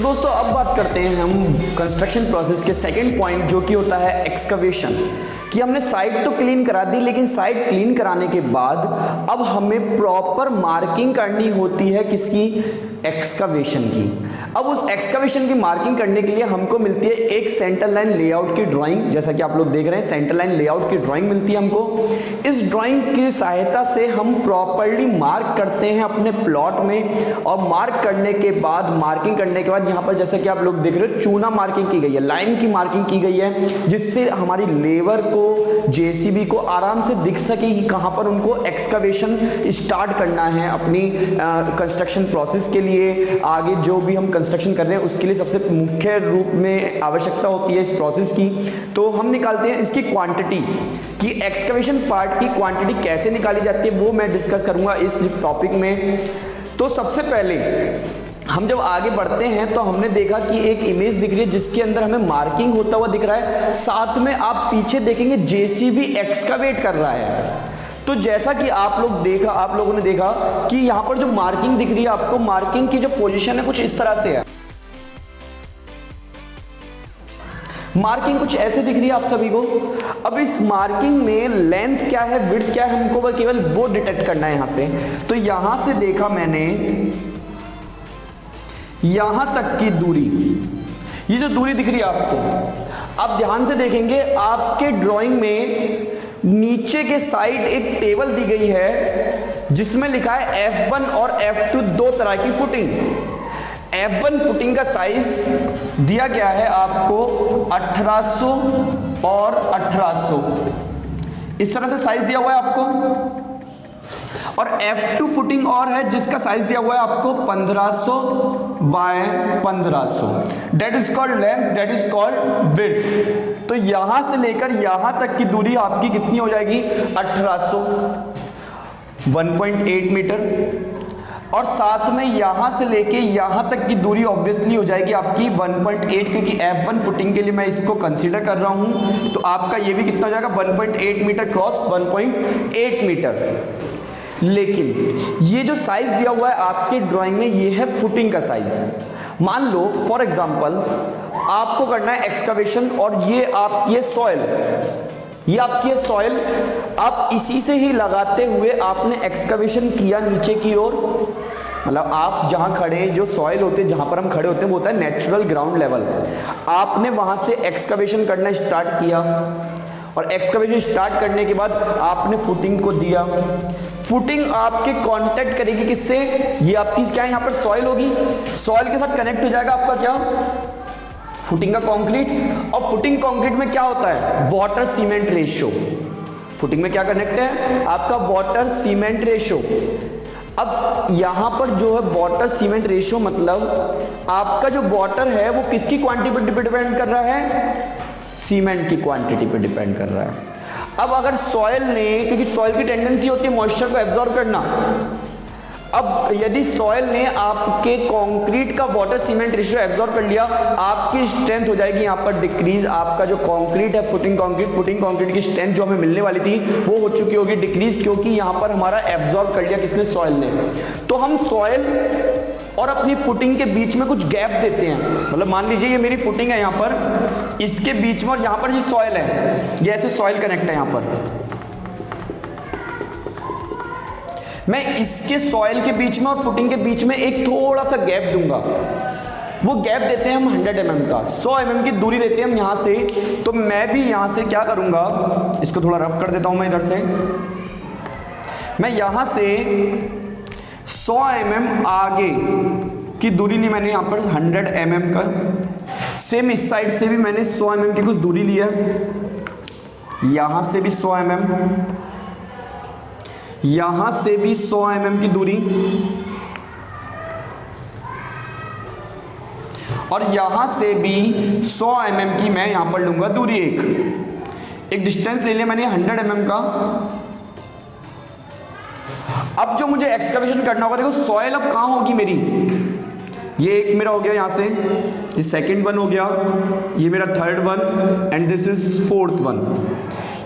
दोस्तों अब बात करते हैं हम कंस्ट्रक्शन प्रोसेस के सेकंड पॉइंट, जो कि होता है एक्सकवेशन। कि हमने साइट तो क्लीन करा दी, लेकिन साइट क्लीन कराने के बाद अब हमें प्रॉपर मार्किंग करनी होती है किसकी? एक्सकवेशन की। अब उस एक्सकवेशन की मार्किंग करने के लिए हमको मिलती है एक सेंटर लाइन लेआउट की ड्राइंग। जैसा कि आप लोग देख रहे हैं, सेंटर लाइन लेआउट की ड्राइंग मिलती है हमको। इस ड्राइंग की सहायता से हम प्रॉपर्ली मार्क करते हैं अपने प्लॉट में, और मार्क करने के बाद, मार्किंग करने के बाद यहाँ पर जैसा कि आप लोग देख रहे हो चूना मार्किंग की गई है, लाइन की मार्किंग की गई है, जिससे हमारी लेबर को, जेसीबी को आराम से दिख सके कि कहाँ पर उनको एक्सकवेशन स्टार्ट करना है अपनी कंस्ट्रक्शन प्रोसेस के लिए। आगे जो भी हम कंस्ट्रक्शन कर रहे हैं उसके लिए सबसे मुख्य रूप में आवश्यकता होती है इस प्रोसेस की। तो हम निकालते हैं इसकी क्वांटिटी, कि एक्सकवेशन पार्ट की क्वांटिटी कैसे निकाली जाती है, वो मैं डिस्कस करूंगा इस टॉपिक में। तो सबसे पहले हम जब आगे बढ़ते हैं तो हमने देखा कि एक इमेज दिख रही है जिसके अंदर हमें मार्किंग होता हुआ दिख रहा है, साथ में आप पीछे देखेंगे जेसीबी एक्सकवेट कर रहा है। तो जैसा कि आप लोगों ने देखा कि यहां पर जो मार्किंग दिख रही है आपको, मार्किंग की जो पोजीशन है कुछ इस तरह से है। मार्किंग कुछ ऐसे दिख रही है आप सभी को। अब इस मार्किंग में लेंथ क्या है, विड्थ क्या है, हमको केवल वो डिटेक्ट करना है यहां से। तो यहां से देखा मैंने, यहां तक की दूरी, ये जो दूरी दिख रही है आपको, आप ध्यान से देखेंगे आपके ड्राइंग में नीचे के साइड एक टेबल दी गई है जिसमें लिखा है F1 और F2 दो तरह की फुटिंग। F1 फुटिंग का साइज दिया गया है आपको 1800 और 1800, इस तरह से साइज दिया हुआ है आपको। और F2 फुटिंग और है जिसका साइज दिया हुआ है आपको 1500 by 1500। That is called length, that is called width. तो यहां से लेकर यहां तक की दूरी आपकी कितनी हो जाएगी? 1800, 1.8 मीटर। और साथ में यहां से लेके यहां तक की दूरी ऑब्वियसली हो जाएगी आपकी 1.8, क्योंकि F1 फुटिंग के लिए मैं इसको कंसीडर कर रहा हूं। तो आपका ये भी कितना हो जाएगा? 1.8 मीटर क्रॉस 1.8 मीटर। लेकिन ये जो साइज दिया हुआ है आपके ड्राइंग में, ये है फुटिंग का साइज। मान लो फॉर एग्जांपल आपको करना है एक्सकवेशन, और ये आपकी है सॉइल, ये आपकी है सॉइल। आप इसी से ही लगाते हुए आपने एक्सकवेशन किया नीचे की ओर, मतलब आप जहां खड़े, जो सॉइल होते हैं जहां पर हम खड़े होते हैं वो होता है नेचुरल ग्राउंड लेवल। आपने वहां से एक्सकवेशन करना स्टार्ट किया, और एक्सकवेशन स्टार्ट करने के बाद आपने फुटिंग को दिया। फुटिंग आपके कांटेक्ट करेगी किससे? ये आपकी क्या है, यहाँ पर सॉइल होगी, सॉइल के साथ कनेक्ट हो जाएगा आपका क्या? फुटिंग का कंक्रीट। और फुटिंग कंक्रीट में क्या होता है? Water cement ratio. फुटिंग में क्या कनेक्ट है? आपका वाटर सीमेंट रेशियो। अब यहां पर जो है वाटर सीमेंट रेशियो, मतलब आपका जो वाटर है वो किसकी क्वांटिटी पर डिपेंड कर रहा है? सीमेंट की क्वांटिटी पर डिपेंड कर रहा है। अब अगर सॉइल ने, क्योंकि सॉइल की टेंडेंसी होती है मॉइस्चर को एब्जॉर्ब करना, अब यदि सॉइल ने आपके कंक्रीट का वाटर सीमेंट रेशियो एब्जॉर्ब कर लिया, आपकी स्ट्रेंथ हो जाएगी यहाँ पर डिक्रीज। आपका जो कंक्रीट है, फुटिंग कंक्रीट की स्ट्रेंथ जो हमें मिलने वाली थी वो हो चुकी होगी डिक्रीज, क्योंकि यहाँ पर हमारा एब्जॉर्ब कर लिया किसने? सॉइल ने। तो हम सॉइल और अपनी फुटिंग के बीच में कुछ गैप देते हैं। मतलब मान लीजिए ये मेरी फुटिंग है यहाँ पर, इसके बीच में, और यहाँ पर ये सॉइल है, ये ऐसे सॉइल कनेक्ट है यहाँ पर। मैं इसके सॉइल के बीच में और फुटिंग के बीच में एक थोड़ा सा गैप दूंगा। वो गैप देते हैं हम 100 mm का, 100 mm की दूरी लेते हैं हम यहाँ से। तो मैं भी यहाँ से क्या करूंगा, इसको थोड़ा रफ कर देता हूं मैं इधर से। मैं यहाँ से 100 mm आगे की दूरी ली मैंने, यहाँ पर 100 mm का। सेम इस साइड से भी मैंने 100 mm की कुछ दूरी लिया, यहाँ से भी 100 mm, यहां से भी 100 mm की दूरी, और यहां से भी 100 mm की मैं यहां पर लूंगा दूरी। एक डिस्टेंस ले लिया मैंने 100 mm का। अब जो मुझे एक्सकवेशन करना होगा, देखो सॉइल अब कहां होगी मेरी? ये एक मेरा हो गया यहां से, ये सेकंड वन हो गया, ये मेरा third one, and this is fourth one.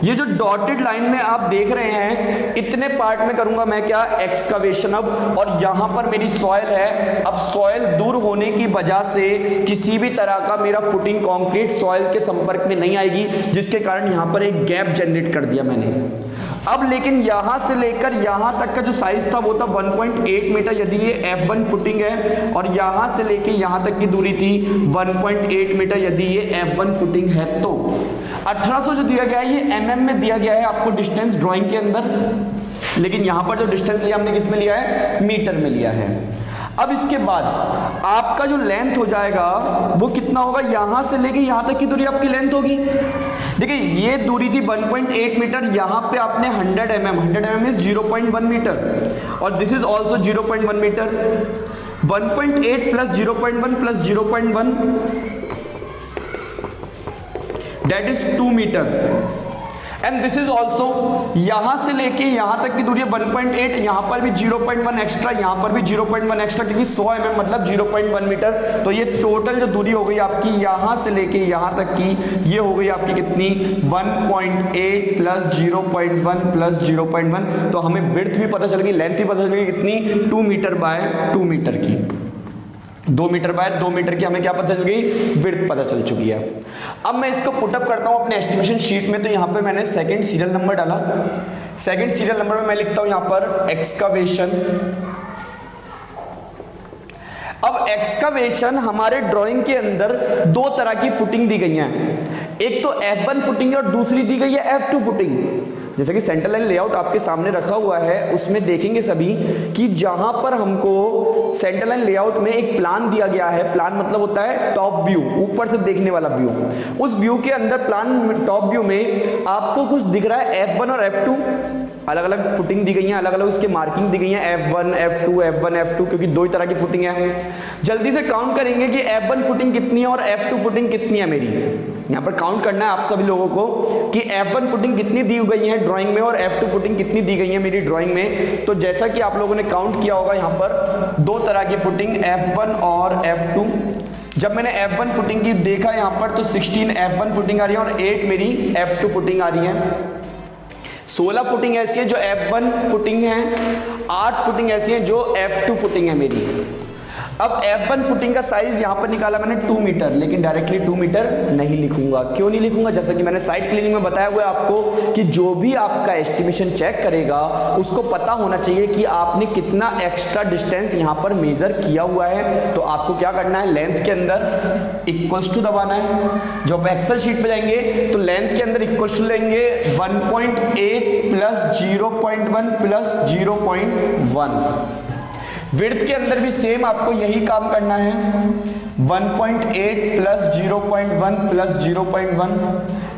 ये जो डॉटेड लाइन में आप देख रहे हैं, इतने पार्ट में करूंगा मैं क्या, एक्सकवेशन अब, और यहां पर मेरी सॉइल है। अब सॉइल दूर होने की वजह से किसी भी तरह का मेरा फुटिंग कंक्रीट सॉइल के संपर्क में नहीं आएगी, जिसके कारण यहां पर एक गैप जनरेट कर दिया मैंने। अब लेकिन यहां से लेकर यहां तक का जो साइज था वो था 1.8 मीटर, यदि ये F1 फुटिंग है, और यहां से लेकर यहां तक की दूरी थी 1.8 मीटर, यदि ये F1 फुटिंग है। तो 1800 जो दिया गया है ये mm में दिया गया है आपको डिस्टेंस ड्राइंग के अंदर, लेकिन यहां पर जो डिस्टेंस लिया हमने किस में लिया है, मीटर में लिया है। अब इसके बाद आपका जो लेंथ हो जाएगा वो कितना होगा, यहां से लेके यहां तक की दूरी आपकी लेंथ होगी। देखिए ये दूरी थी 1.8 मीटर, यहां पे आपने 100 mm इज 0.1 मीटर, और this is also 0.1 metre. 1.8 plus 0.1 plus 0.1 that is 2 metre, and this is also, यहां से लेके यहां तक की दूरी है 1.8, यहां पर भी 0.1 एक्स्ट्रा, यहां पर भी 0.1 एक्स्ट्रा, क्योंकि 100 mm मतलब 0.1 मीटर। तो ये टोटल जो दूरी हो गई आपकी यहां से लेके यहां तक की, ये हो गई आपकी कितनी, 1.8 प्लस 0.1 प्लस 0.1। तो हमें विड्थ भी पता चल गई, लेंथ भी पता चल गई कितनी, 2 मीटर बाय 2 मीटर की, 2 मीटर बाय 2 मीटर की हमें क्या पता चल गई, विड्थ पता चल चुकी है। अब मैं इसको पुटअप करता हूं अपने एस्टिमेशन शीट में। तो यहां पे मैंने सेकंड सीरियल नंबर डाला, सेकंड सीरियल नंबर में मैं लिखता हूं यहां पर एक्सकवेशन। अब एक्सकवेशन हमारे ड्राइंग के अंदर दो तरह की फुटिंग दी गई है, एक तो F1 फुटिंग और दूसरी दी गई है F2 फुटिंग। जैसे कि सेंटर लाइन लेआउट आपके सामने रखा हुआ है, उसमें देखेंगे सभी कि जहां पर हमको सेंटर लाइन लेआउट में एक प्लान दिया गया है, प्लान मतलब होता है टॉप व्यू, ऊपर से देखने वाला व्यू। उस व्यू के अंदर प्लान टॉप व्यू में आपको कुछ दिख रहा है F1 और F2, अलग अलग फुटिंग दी गई है, अलग अलग उसके मार्किंग दी गई है, F1 F2 F1 F2, क्योंकि दो ही तरह की फुटिंग है। जल्दी से काउंट करेंगे कि F1 फुटिंग कितनी है और F2 फुटिंग कितनी है। मेरी यहाँ पर काउंट करना है आप सभी लोगों को कि F1 फुटिंग कितनी दी गई है ड्राइंग में और F2 फुटिंग कितनी दी गई है मेरी ड्राइंग में। तो जैसा कि आप लोगों ने काउंट किया होगा, यहाँ पर दो तरह की फुटिंग F1 और F2। जब मैंने F1 फुटिंग की देखा यहाँ पर, तो 16 F1 फुटिंग आ रही है और 8 मेरी F2 फुटिंग आ रही है। 16 फुटिंग ऐसी है जो F1 फुटिंग है, 8 फुटिंग ऐसी है जो F2 फुटिंग है मेरी। अब F1 फुटिंग का साइज यहां पर निकाला मैंने 2 मीटर, लेकिन डायरेक्टली 2 मीटर नहीं लिखूंगा। क्यों नहीं लिखूंगा? जैसा कि मैंने साइट क्लीनिंग में बताया हुआ है आपको कि जो भी आपका एस्टिमेशन चेक करेगा उसको पता होना चाहिए कि आपने कितना एक्स्ट्रा डिस्टेंस यहां पर मेजर किया हुआ है। तो आपको क्या करना है, लेंथ के अंदर इक्वल्स टू दबाना है। जब आप एक्सेल शीट पे जाएंगे तो लेंथ के अंदर इक्वल्स टू लेंगे 1.8 प्लस 0.1 प्लस 0.1। विड्थ के अंदर भी सेम आपको यही काम करना है, 1.8 प्लस 0.1 प्लस 0.1।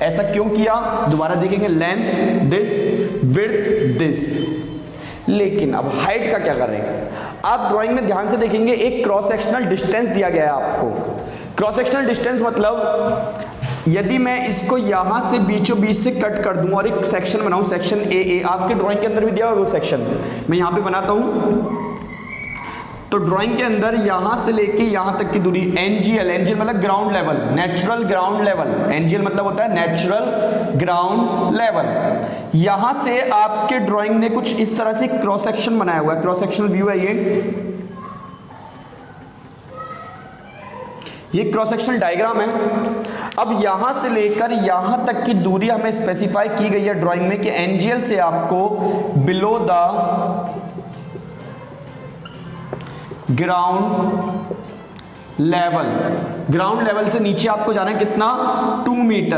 ऐसा क्यों किया दोबारा देखेंगे, लेंथ दिस, विड्थ दिस। लेकिन अब हाइट का क्या करें, आप ड्राइंग में ध्यान से देखेंगे एक क्रॉस सेक्शनल डिस्टेंस दिया गया है आपको। क्रॉस सेक्शनल डिस्टेंस मतलब यदि मैं इसको यहां से बीचों बीच से कट कर दूं और एक सेक्शन बनाऊं, सेक्शन ए, आपके ड्राइंग के अंदर भी दिया हुआ वो सेक्शन मैं यहां पे बनाता हूं। तो ड्राइंग के अंदर यहां से लेके यहां तक की दूरी NGL, NGL मतलब ground level, natural ground level. NGL मतलब होता है नेचुरल ग्राउंड लेवल। यहां से आपके ड्राइंग ने कुछ इस तरह से क्रॉस सेक्शन बनाया हुआ है, क्रॉस सेक्शनल व्यू है ये क्रॉस सेक्शनल डायग्राम है। अब यहां से लेकर यहां तक की दूरी हमें स्पेसिफाई की गई है ड्राइंग में कि NGL से आपको बिलो द ग्राउंड लेवल से नीचे आपको जाना है कितना, 2 metre.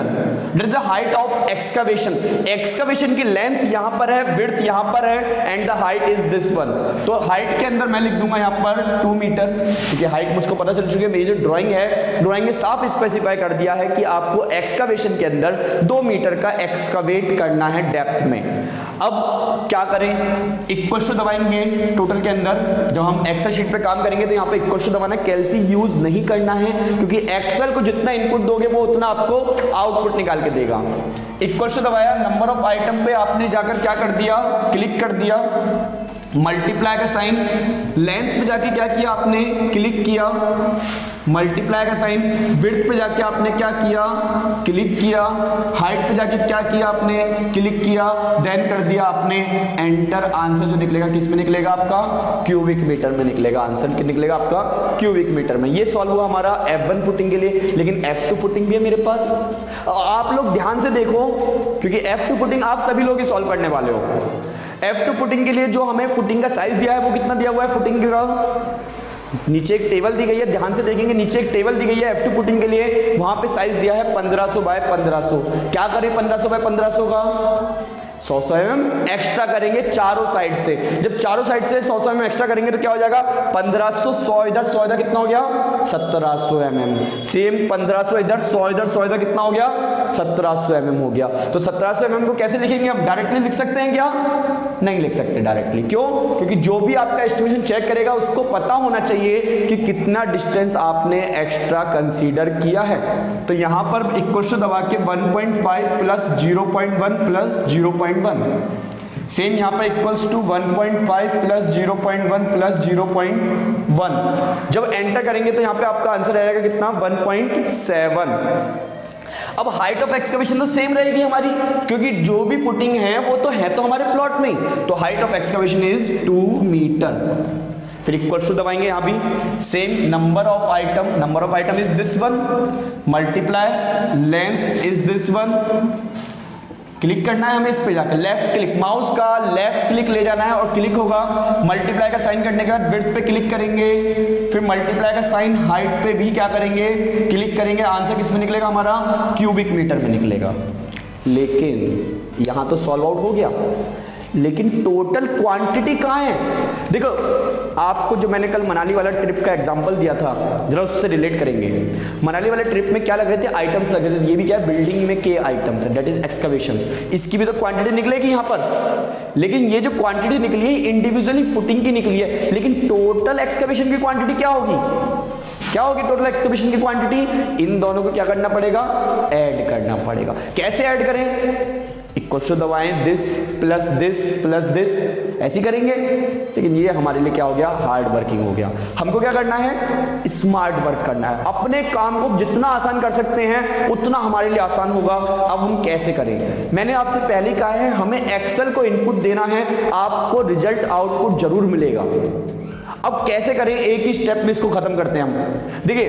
That is the height of excavation. Excavation की लेंथ यहां पर है, विड्थ यहां पर है, and the height is this one. तो हाइट के अंदर मैं लिख दूंगा यहां पर 2 मीटर, क्योंकि हाइट मुझको पता चल चुकी है। मेरी जो ड्राइंग है, ड्राइंग ने साफ स्पेसिफाई कर दिया है कि आपको एक्सकवेशन के अंदर 2 मीटर का एक्सकवेट करना है डेप्थ में। अब क्या करें, इक्वल टू दबाएंगे टोटल के अंदर। जब हम एक्सेल शीट पे काम करेंगे तो यहाँ पे इक्वल टू दबाना, कैलसी यूज नहीं करना है, क्योंकि एक्सेल को जितना इनपुट दोगे वो उतना आपको आउटपुट निकाल के देगा। इक्वल टू दबाया, नंबर ऑफ आइटम पे आपने जाकर क्या कर दिया, क्लिक कर दिया। मल्टीप्लाई का साइन, लेंथ पे जाके क्या किया आपने, क्लिक किया, मल्टीप्लाई का साइन, विड्थ पे जाके आपने क्या किया, क्लिक किया, हाइट पे जाके क्या किया आपने, क्लिक किया, देन कर दिया आपने एंटर। आंसर जो निकलेगा किस में निकलेगा आपका, क्यूबिक मीटर में निकलेगा। आंसर क्या निकलेगा आपका, क्यूबिक मीटर में। ये सॉल्व हुआ हमारा F1 फुटिंग के लिए, लेकिन F2 फुटिंग भी है मेरे पास। आप लोग ध्यान से देखो, क्योंकि F2 फुटिंग आप सभी लोग ही सॉल्व करने वाले हो। F2 फुटिंग के लिए जो हमें फुटिंग का साइज दिया है वो कितना दिया हुआ है फुटिंग का, नीचे एक टेबल दी गई है, ध्यान से देखेंगे नीचे एक टेबल दी गई है F2 फुटिंग के लिए, वहां पे साइज दिया है 1500 बाय 1500। क्या करें 1500 बाय 1500 का, 100 mm एक्स्ट्रा करेंगे चारों साइड से। जब चारों साइड से 100 mm एक्स्ट्रा करेंगे तो क्या हो जाएगा, 1500, 100 इधर 100 इधर, कितना हो गया 1700 mm। सेम 1500 इधर 100 इधर 100 इधर, कितना हो गया 1700 mm हो गया। तो 1700 mm को कैसे लिखेंगे, आप डायरेक्टली लिख सकते हैं क्या, नहीं लिख सकते डायरेक्टली। क्यों, क्योंकि जो भी आपका एस्टिमेशन चेक करेगा उसको पता होना चाहिए कि कितना डिस्टेंस आपने एक्स्ट्रा कंसीडर किया है। तो यहां पर इक्वल टू दबा के 1.5 प्लस 0.1 प्लस 0.1, सेम यहां पर इक्वल्स टू 1.5 प्लस 0.1 प्लस 0.1। जब एंटर करेंगे तो यहां पे आपका आंसर आएगा कितना, 1.7। अब हाइट ऑफ एक्सकवेशन तो सेम रहेगी हमारी, क्योंकि जो भी फुटिंग है वो तो है तो हमारे प्लॉट में। तो height of excavation is 2 metre. फिर इक्वल टू दबाएंगे यहां भी, same number of item is this one, multiply length is this one. Click करना है हमें इस पे जाकर, लेफ्ट क्लिक, माउस का लेफ्ट क्लिक ले जाना है और क्लिक होगा। मल्टीप्लाई का साइन करने के बाद विड्थ पे क्लिक करेंगे, फिर मल्टीप्लाई का साइन हाइट पे भी क्या करेंगे, क्लिक करेंगे। आंसर किस में निकलेगा हमारा, क्यूबिक मीटर में निकलेगा। लेकिन यहां तो सॉल्व आउट हो गया, लेकिन टोटल क्वांटिटी कहां है। देखो आपको जो मैंने कल मनाली वाला ट्रिप का एग्जांपल दिया था, जरा उससे रिलेट करेंगे। मनाली वाले ट्रिप में क्या लग रहे थे, आइटम्स लग रहे थे। ये भी क्या है, बिल्डिंग में के आइटम्स है, दैट इज एक्सकवेशन। इसकी भी तो क्वांटिटी निकलेगी यहां पर, लेकिन ये जो क्वांटिटी निकली है इंडिविजुअली फुटिंग की निकली है, लेकिन टोटल एक्सकवेशन की क्वांटिटी क्या होगी, क्या होगी टोटल एक्सकवेशन की क्वांटिटी। इन दोनों को क्या करना पड़ेगा, ऐड करना पड़ेगा। कैसे ऐड करें, इक्वल टू दबाएं, दिस प्लस दिस, ऐसी करेंगे। लेकिन ये हमारे लिए क्या हो गया, हार्ड वर्किंग हो गया। हमको क्या करना है, स्मार्ट वर्क करना है। अपने काम को जितना आसान कर सकते हैं उतना हमारे लिए आसान होगा। अब हम कैसे करें, मैंने आपसे पहले कहा है हमें एक्सेल को इनपुट देना है, आपको रिजल्ट आउटपुट जरूर मिलेगा। अब कैसे करें, एक ही स्टेप में इसको खत्म करते हैं हम। देखिए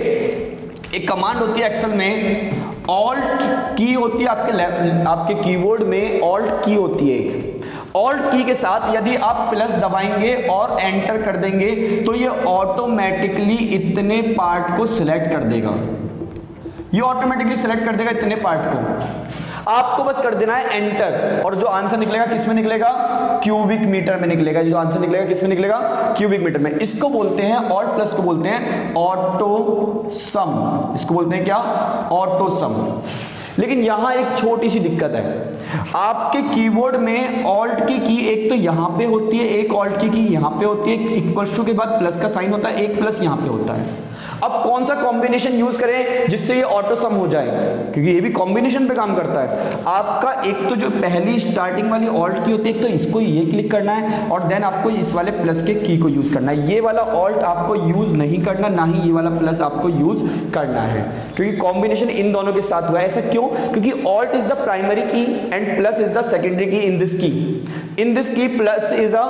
एक कमांड होती है एक्सेल में, ऑल्ट की होती है आपके कीबोर्ड में, ऑल्ट की होती है। ऑल्ट की के साथ यदि आप प्लस दबाएंगे और एंटर कर देंगे तो ये ऑटोमेटिकली इतने पार्ट को सिलेक्ट कर देगा, ये ऑटोमेटिकली सिलेक्ट कर देगा इतने पार्ट को। आपको बस कर देना है एंटर, और जो आंसर निकलेगा किस में निकलेगा, क्यूबिक मीटर में निकलेगा। जो आंसर निकलेगा किस में निकलेगा, क्यूबिक मीटर में। इसको बोलते हैं, ऑल्ट प्लस को बोलते हैं ऑटो सम। इसको बोलते हैं क्या, ऑटो सम। लेकिन यहां एक छोटी सी दिक्कत है, आपके कीबोर्ड में ऑल्ट की की एक तो यहां पे होती है, एक ऑल्ट की यहां पे होती है, इक्वल टू के बाद प्लस का साइन होता है, एक प्लस यहां पे होता है। अब कौन सा कॉम्बिनेशन यूज करें जिससे ये ऑटो सम हो जाए, क्योंकि ये भी कॉम्बिनेशन पे काम करता है। आपका एक तो जो पहली स्टार्टिंग वाली ऑल्ट की होती है, एक तो इसको ये क्लिक करना है और देन आपको इस वाले प्लस के की को यूज करना है। ये वाला ऑल्ट आपको यूज नहीं करना, ना ही ये वाला प्लस आपको यूज करना है, क्योंकि कॉम्बिनेशन इन दोनों के साथ हुआ है। ऐसा क्यों, क्योंकि ऑल्ट इज द प्राइमरी की and plus is the secondary की इन दिस की। इन दिस की प्लस इज अ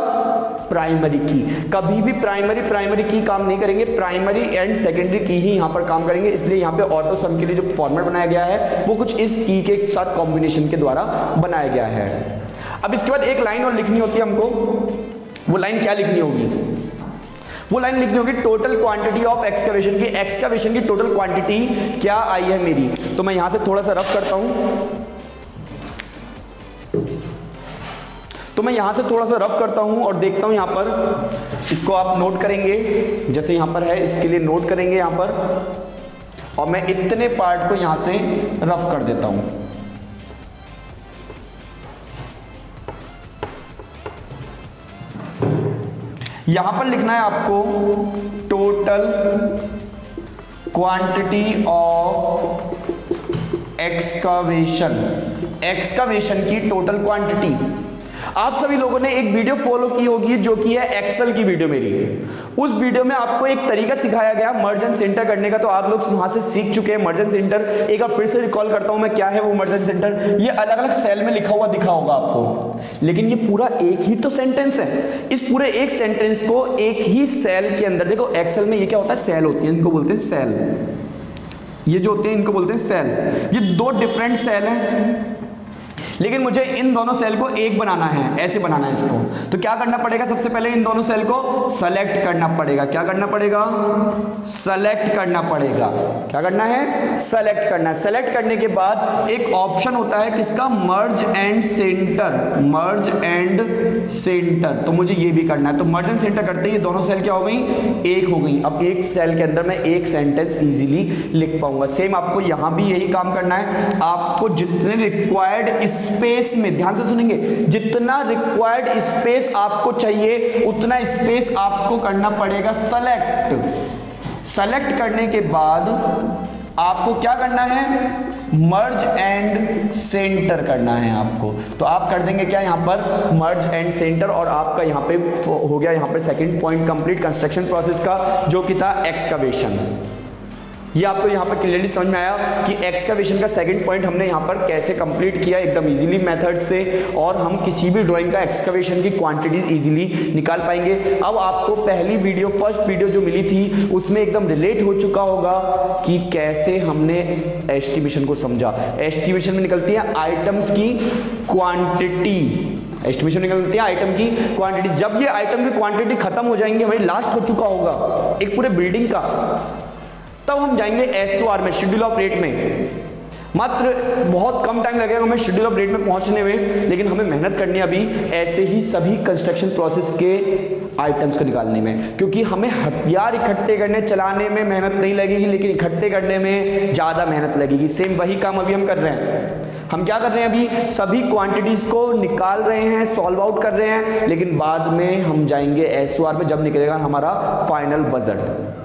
प्राइमरी की। कभी भी प्राइमरी की काम नहीं करेंगे, प्राइमरी एंड सेकेंडरी की ही यहां पर काम करेंगे। इसलिए यहां पे ऑटो सम के लिए जो फॉर्मेट बनाया गया है वो कुछ इस की के साथ कॉम्बिनेशन के द्वारा बनाया गया है। अब इसके बाद एक लाइन और लिखनी होती है हमको। वो लाइन क्या लिखनी होगी, वो लाइन लिखनी होगी टोटल क्वांटिटी ऑफ एक्सकवेशन की। एक्सकवेशन की टोटल क्वांटिटी क्या आई है मेरी। तो मैं यहां से थोड़ा सा रफ करता हूं, और देखता हूं यहां पर। इसको आप नोट करेंगे, जैसे यहां पर है इसके लिए नोट करेंगे यहां पर, और मैं इतने पार्ट को यहां से रफ कर देता हूं। यहां पर लिखना है आपको total quantity of excavation, excavation की टोटल क्वांटिटी। आप सभी लोगों ने एक वीडियो फॉलो की होगी जो कि है एक्सेल की वीडियो मेरी। उस वीडियो में आपको एक तरीका सिखाया गया मर्ज एंड सेंटर करने का, तो आप लोग वहां से सीख चुके हैं मर्ज एंड सेंटर। एक बार फिर से रिकॉल करता हूं मैं, क्या है वो मर्ज एंड सेंटर। ये अलग अलग सेल में लिखा हुआ दिखा होगा आपको, लेकिन ये पूरा एक ही तो सेंटेंस है। इस पूरे एक सेंटेंस को एक ही सेल के अंदर, देखो एक्सेल में ये क्या होता है, सेल होती है, इनको बोलते हैं सेल। ये जो होते हैं इनको बोलते हैं सेल। ये दो डिफरेंट सेल हैं, लेकिन मुझे इन दोनों सेल को एक बनाना है, ऐसे बनाना है इसको। तो क्या करना पड़ेगा, सबसे पहले इन दोनों सेल को सेलेक्ट करना पड़ेगा। क्या करना पड़ेगा, सेलेक्ट करना पड़ेगा। क्या करना है, सेलेक्ट करना है। सेलेक्ट करने के बाद एक ऑप्शन होता है किसका, मर्ज and centre. Merge and centre, तो मुझे ये भी करना है। तो मर्ज एंड सेंटर करते ही ये दोनों सेल क्या हो गई, एक हो गई। अब एक सेल के अंदर मैं एक सेंटेंस इजीली लिख पाऊंगा। सेम आपको यहां भी यही काम करना है। आपको जितने रिक्वायर्ड स्पेस में, ध्यान से सुनेंगे, जितना रिक्वायर्ड स्पेस आपको चाहिए उतना स्पेस आपको करना पड़ेगा सेलेक्ट। सेलेक्ट करने के बाद आपको क्या करना है, मर्ज एंड सेंटर करना है आपको। तो आप कर देंगे क्या, यहां पर मर्ज एंड सेंटर, और आपका यहां पे हो गया यहां पे second point complete construction process का, जो कि था एक्सकवेशन। ये आपको यहाँ पर क्लियरली समझ में आया कि एक्सकवेशन का सेकंड पॉइंट हमने यहाँ पर कैसे कंप्लीट किया एकदम इजीली मेथड से, और हम किसी भी ड्राइंग का एक्सकवेशन की क्वांटिटीज इजीली निकाल पाएंगे। अब आपको पहली वीडियो, फर्स्ट वीडियो जो मिली थी उसमें एकदम रिलेट हो चुका होगा कि कैसे हमने एस्टिमेशन को समझा। एस्टिमेशन में निकलती है आइटम्स की क्वांटिटी, एस्टिमेशन निकलती है आइटम की क्वांटिटी। जब ये आइटम की क्वांटिटी खत्म हो जाएंगी, हमारी लास्ट हो चुका होगा एक पूरे बिल्डिंग का, तब हम जाएंगे SOR में, शेड्यूल ऑफ रेट में। मात्र बहुत कम टाइम लगेगा हमें शेड्यूल ऑफ रेट में पहुंचने में, लेकिन हमें मेहनत करनी है अभी ऐसे ही सभी कंस्ट्रक्शन प्रोसेस के आइटम्स को निकालने में, क्योंकि हमें हथियार इकट्ठे करने चलाने में मेहनत नहीं लगेगी, लेकिन इकट्ठे करने में ज़्यादा मेहनत लगेगी। सेम वही काम अभी हम कर रहे हैं। हम क्या कर रहे हैं, अभी सभी क्वांटिटीज को निकाल रहे हैं, सॉल्व आउट कर रहे हैं, लेकिन बाद में हम जाएंगे SOR में जब निकलेगा हमारा फाइनल बजट।